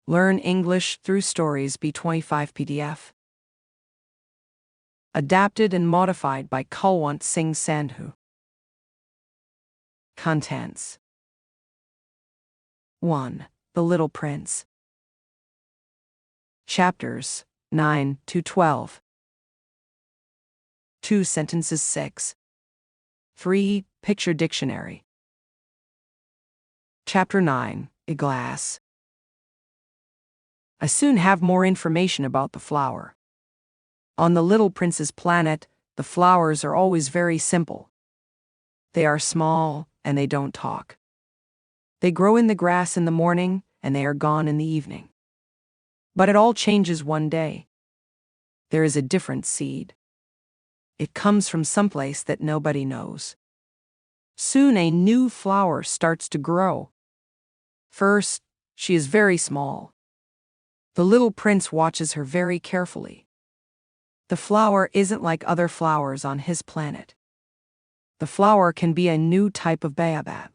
Learn English through stories B25 PDF. Adapted and modified by Kulwant Singh Sandhu. Contents 1. The Little Prince. Chapters 9 to 12. 2 sentences 6. 3. Picture dictionary. Chapter 9. A glass. I soon have more information about the flower. On the Little Prince's planet, the flowers are always very simple. They are small and they don't talk. They grow in the grass in the morning and they are gone in the evening. But it all changes one day. There is a different seed. It comes from someplace that nobody knows. Soon a new flower starts to grow. First, she is very small. The Little Prince watches her very carefully. The flower isn't like other flowers on his planet. The flower can be a new type of baobab.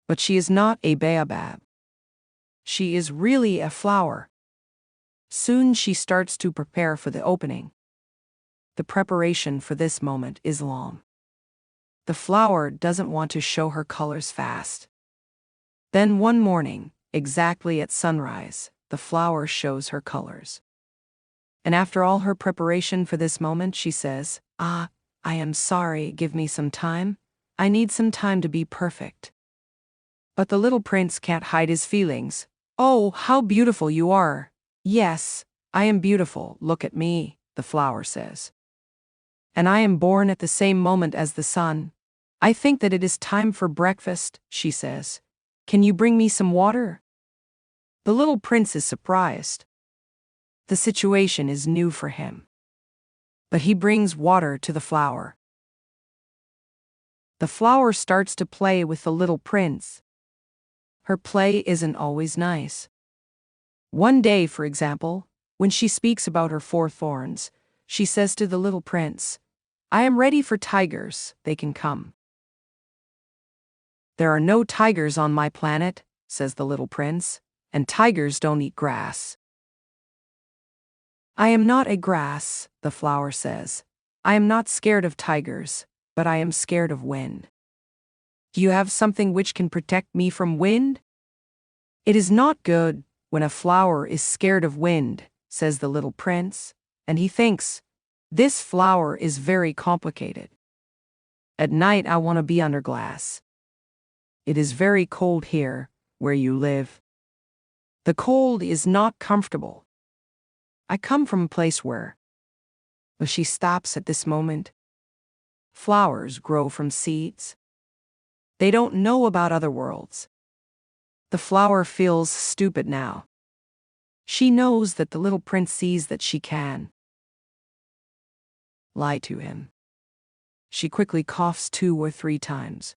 But she is not a baobab. She is really a flower. Soon she starts to prepare for the opening. The preparation for this moment is long. The flower doesn't want to show her colors fast. Then one morning, exactly at sunrise, the flower shows her colors. And after all her preparation for this moment, she says, I am sorry, give me some time. I need some time to be perfect. But the Little Prince can't hide his feelings. Oh, how beautiful you are. Yes, I am beautiful, look at me, the flower says. And I am born at the same moment as the sun. I think that it is time for breakfast, she says. Can you bring me some water? The Little Prince is surprised. The situation is new for him. But he brings water to the flower. The flower starts to play with the Little Prince. Her play isn't always nice. One day, for example, when she speaks about her 4 thorns, she says to the Little Prince, I am ready for tigers, they can come. There are no tigers on my planet, says the Little Prince, and tigers don't eat grass. I am not a grass, the flower says. I am not scared of tigers, but I am scared of wind. Do you have something which can protect me from wind? It is not good when a flower is scared of wind, says the Little Prince, and he thinks, this flower is very complicated. At night I want to be under glass. It is very cold here, where you live. The cold is not comfortable. I come from a place where. But she stops at this moment. Flowers grow from seeds. They don't know about other worlds. The flower feels stupid now. She knows that the Little Prince sees that she can lie to him. She quickly coughs 2 or 3 times.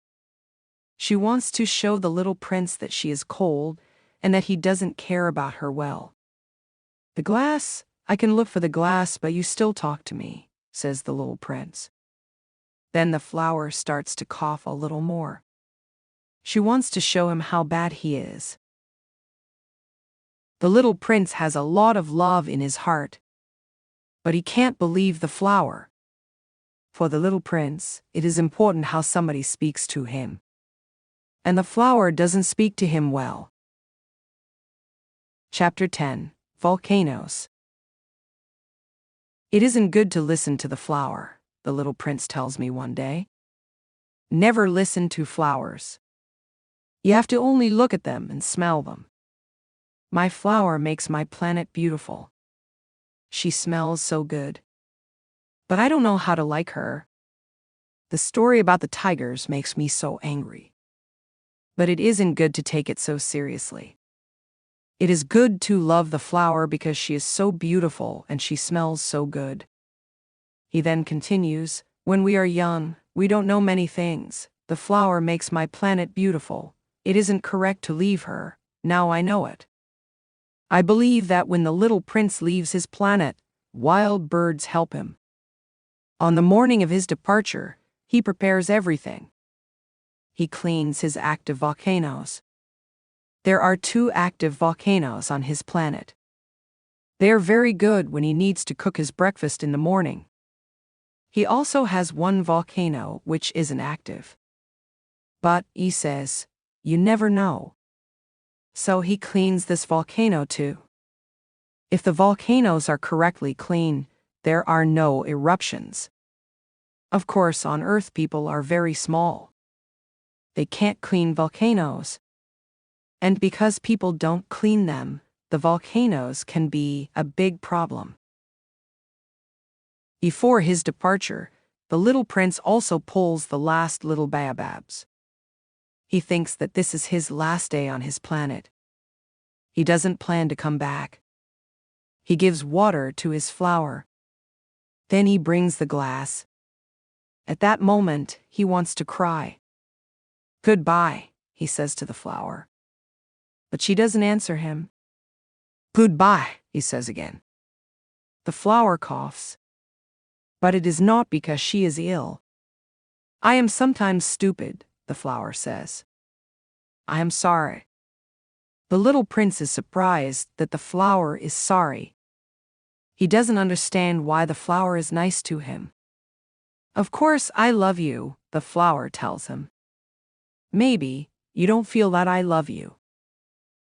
She wants to show the Little Prince that she is cold and that he doesn't care about her well. The glass? I can look for the glass, but you still talk to me, says the Little Prince. Then the flower starts to cough a little more. She wants to show him how bad he is. The Little Prince has a lot of love in his heart, but he can't believe the flower. For the Little Prince, it is important how somebody speaks to him. And the flower doesn't speak to him well. Chapter 10. Volcanoes. It isn't good to listen to the flower, the Little Prince tells me one day. Never listen to flowers. You have to only look at them and smell them. My flower makes my planet beautiful. She smells so good. But I don't know how to like her. The story about the tigers makes me so angry. But it isn't good to take it so seriously. It is good to love the flower because she is so beautiful and she smells so good. He then continues, when we are young, we don't know many things. The flower makes my planet beautiful. It isn't correct to leave her. Now I know it. I believe that when the Little Prince leaves his planet, wild birds help him. On the morning of his departure, he prepares everything. He cleans his active volcanoes. There are 2 active volcanoes on his planet. They are very good when he needs to cook his breakfast in the morning. He also has 1 volcano which isn't active. But, he says, you never know. So he cleans this volcano too. If the volcanoes are correctly clean, there are no eruptions. Of course, on Earth people are very small. They can't clean volcanoes. And because people don't clean them, the volcanoes can be a big problem. Before his departure, the little prince also pulls the last little baobabs. He thinks that this is his last day on his planet. He doesn't plan to come back. He gives water to his flower. Then he brings the glass. At that moment, he wants to cry. Goodbye, he says to the flower. But she doesn't answer him. Goodbye, he says again. The flower coughs. But it is not because she is ill. I am sometimes stupid, the flower says. I am sorry. The little prince is surprised that the flower is sorry. He doesn't understand why the flower is nice to him. Of course, I love you, the flower tells him. Maybe you don't feel that I love you.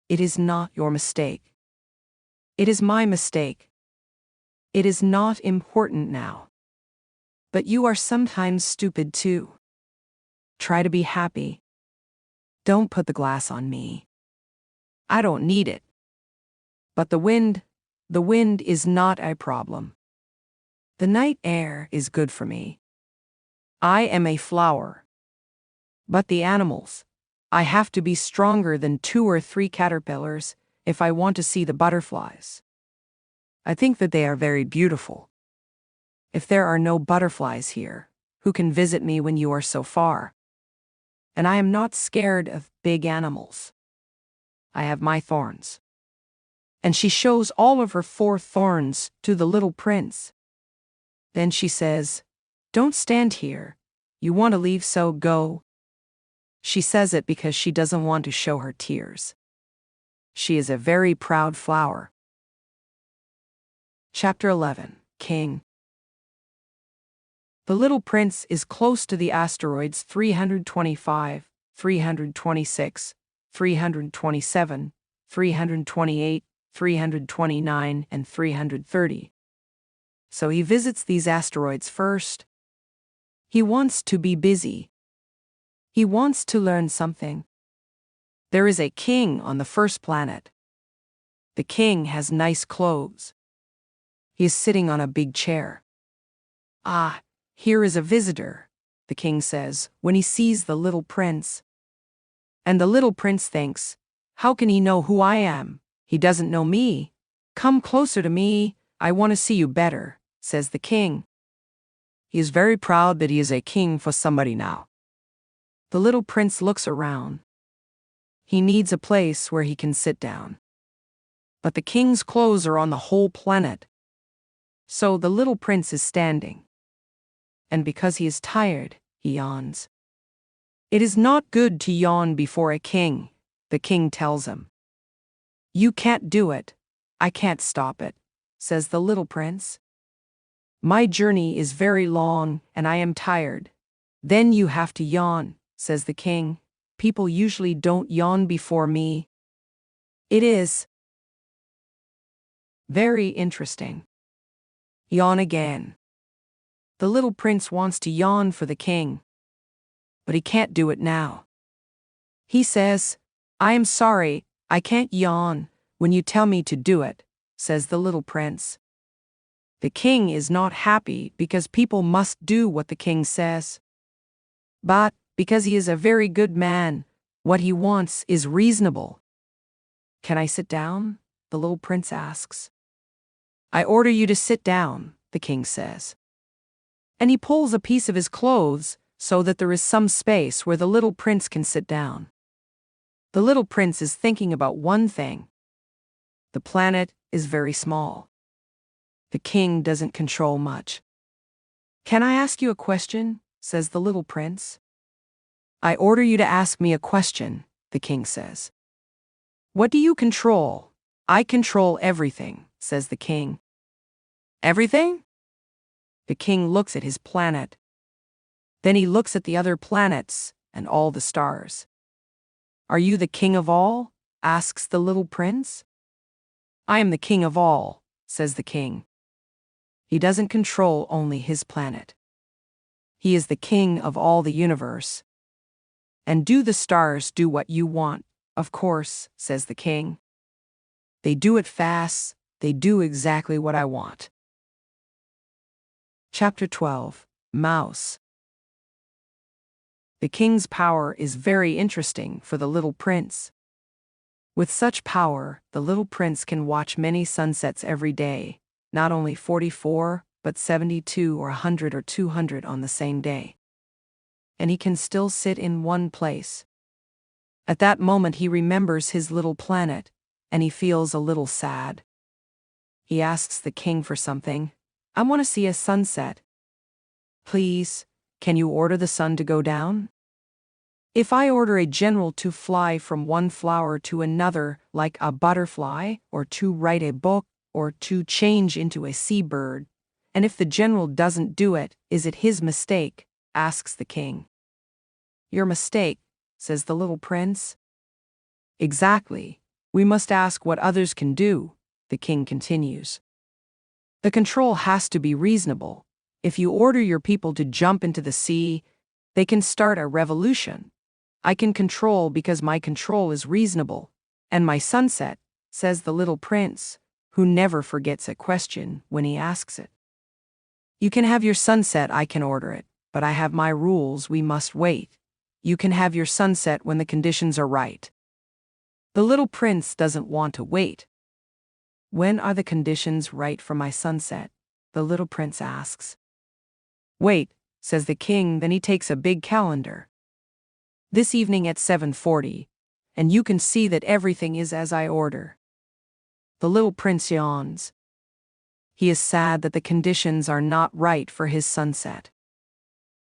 It is not your mistake. It is my mistake. It is not important now. But you are sometimes stupid too. Try to be happy. Don't put the glass on me. I don't need it. But the wind is not a problem. The night air is good for me. I am a flower. But the animals, I have to be stronger than 2 or 3 caterpillars if I want to see the butterflies. I think that they are very beautiful. If there are no butterflies here, who can visit me when you are so far? And I am not scared of big animals. I have my thorns. And she shows all of her 4 thorns to the little prince. Then she says, don't stand here. You want to leave, so go. She says it because she doesn't want to show her tears. She is a very proud flower. Chapter 11, King. The little prince is close to the asteroids 325, 326, 327, 328, 329, and 330. So he visits these asteroids first. He wants to be busy. He wants to learn something. There is a king on the first planet. The king has nice clothes. He is sitting on a big chair. Ah, here is a visitor, the king says when he sees the little prince. And the little prince thinks, how can he know who I am? He doesn't know me. Come closer to me, I want to see you better, says the king. He is very proud that he is a king for somebody now. The little prince looks around. He needs a place where he can sit down. But the king's clothes are on the whole planet. So the little prince is standing. And because he is tired, he yawns. It is not good to yawn before a king, the king tells him. You can't do it. I can't stop it, says the little prince. My journey is very long and I am tired. Then you have to yawn, says the king. People usually don't yawn before me. It is very interesting. Yawn again. The little prince wants to yawn for the king. But he can't do it now. He says, I am sorry, I can't yawn when you tell me to do it, says the little prince. The king is not happy because people must do what the king says. But, because he is a very good man, what he wants is reasonable. Can I sit down? The little prince asks. I order you to sit down, the king says. And he pulls a piece of his clothes so that there is some space where the little prince can sit down. The little prince is thinking about one thing. The planet is very small. The king doesn't control much. Can I ask you a question? Says the little prince. I order you to ask me a question, the king says. What do you control? I control everything, says the king. Everything? The king looks at his planet. Then he looks at the other planets and all the stars. Are you the king of all? Asks the little prince. I am the king of all, says the king. He doesn't control only his planet. He is the king of all the universe. And do the stars do what you want? Of course, says the king. They do it fast. They do exactly what I want. Chapter 12. Mouse. The king's power is very interesting for the little prince. With such power, the little prince can watch many sunsets every day, not only 44, but 72 or 100 or 200 on the same day. And he can still sit in one place. At that moment he remembers his little planet, and he feels a little sad. He asks the king for something. I want to see a sunset. Please, can you order the sun to go down? If I order a general to fly from one flower to another like a butterfly, or to write a book, or to change into a seabird, and if the general doesn't do it, is it his mistake? Asks the king. Your mistake, says the little prince. Exactly. We must ask what others can do, the king continues. The control has to be reasonable. If you order your people to jump into the sea, they can start a revolution. I can control because my control is reasonable. And my sunset, says the little prince, who never forgets a question when he asks it. You can have your sunset, I can order it, but I have my rules, we must wait. You can have your sunset when the conditions are right. The little prince doesn't want to wait. When are the conditions right for my sunset? The little prince asks. Wait, says the king, then he takes a big calendar. This evening at 7:40, and you can see that everything is as I order. The little prince yawns. He is sad that the conditions are not right for his sunset.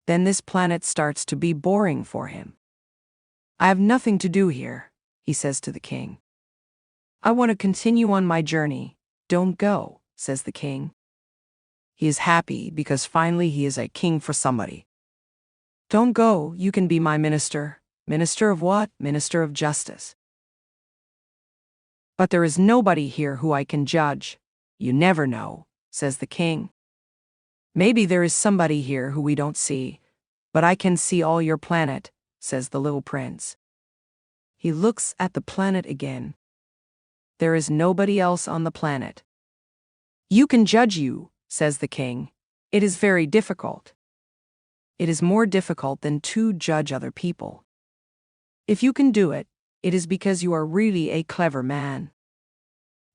Then this planet starts to be boring for him. I have nothing to do here, he says to the king. I want to continue on my journey. Don't go, says the king. He is happy because finally he is a king for somebody. Don't go, you can be my minister. Minister of what? Minister of justice. But there is nobody here who I can judge. You never know, says the king. Maybe there is somebody here who we don't see, but I can see all your planet, says the little prince. He looks at the planet again. There is nobody else on the planet. You can judge you, says the king. It is very difficult. It is more difficult than to judge other people. If you can do it, it is because you are really a clever man.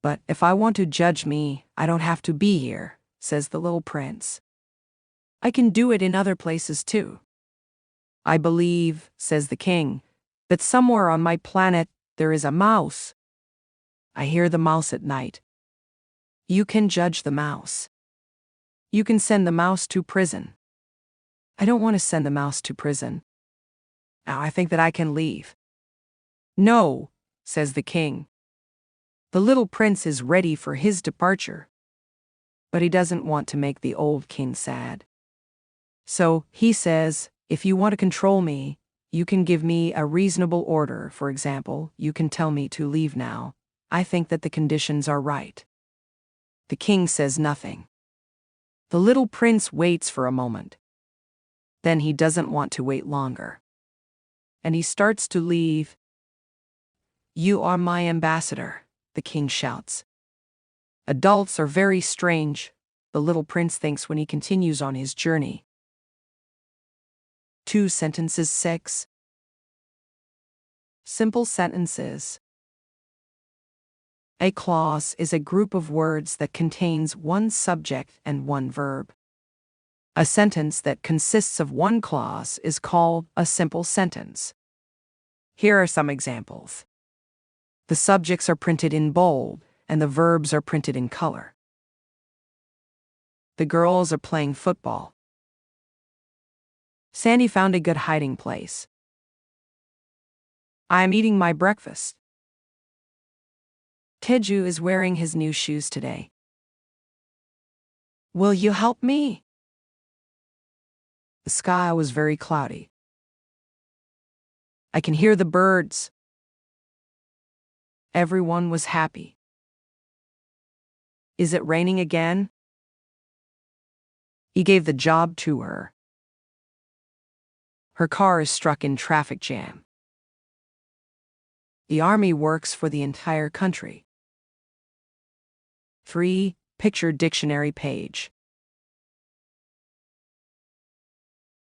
But if I want to judge me, I don't have to be here, says the little prince. I can do it in other places too. I believe, says the king, that somewhere on my planet there is a mouse. I hear the mouse at night. You can judge the mouse. You can send the mouse to prison. I don't want to send the mouse to prison. Now I think that I can leave. No, says the king. The little prince is ready for his departure. But he doesn't want to make the old king sad. So he says, if you want to control me, you can give me a reasonable order. For example, you can tell me to leave now. I think that the conditions are right. The king says nothing. The little prince waits for a moment. Then he doesn't want to wait longer. And he starts to leave. You are my ambassador, the king shouts. Adults are very strange, the little prince thinks when he continues on his journey. 2 sentences 6. Simple sentences. A clause is a group of words that contains one subject and one verb. A sentence that consists of one clause is called a simple sentence. Here are some examples. The subjects are printed in bold, and the verbs are printed in color. The girls are playing football. Sandy found a good hiding place. I am eating my breakfast. Teju is wearing his new shoes today. Will you help me? The sky was very cloudy. I can hear the birds. Everyone was happy. Is it raining again? He gave the job to her. Her car is stuck in traffic jam. The army works for the entire country. 3. Picture dictionary page.